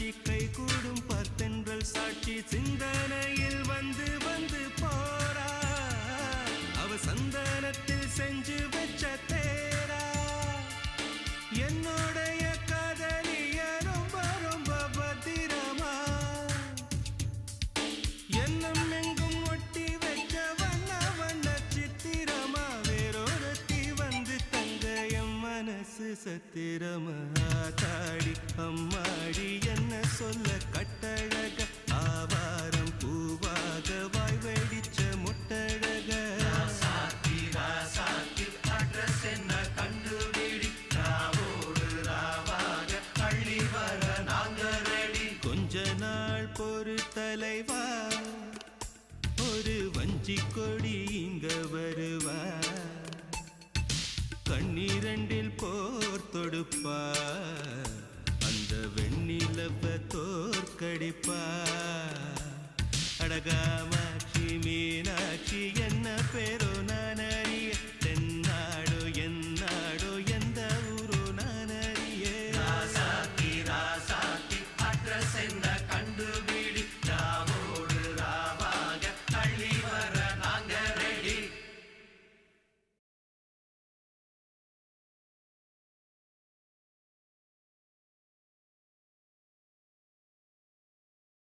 காட்சி கை கூடும் பத்தென்றல் சாட்சி சிந்தனையில் வந்து வந்து போரா அவ சந்தனத்தில் செஞ்சு வச்ச தேரா என்னுடைய காதலிய ரொம்ப ரொம்ப பத்திரமா எண்ணம் எங்கும் ஒட்டி வச்ச வண்ண வண்ண சித்திரமா வேறொருத்தி வந்து தங்க என் மனசு சத்திரமா தாடி அம்மாடி என்ன சொல்ல கட்டழக ஆவாரம் பூவாக வாய் வெடிச்ச முட்டழக அட்ரஸ் என்ன கண்டுபிடி ராவோடு ராவாக அள்ளி வர நாங்க ரெடி கொஞ்ச நாள் பொறு தலைவா ஒரு வஞ்சி கொடி இங்க வருவா கண்ணீரண்டில் போர் தொடுப்பா அந்த வெண்ணிலவ தோற்கடிப்பா அடகாம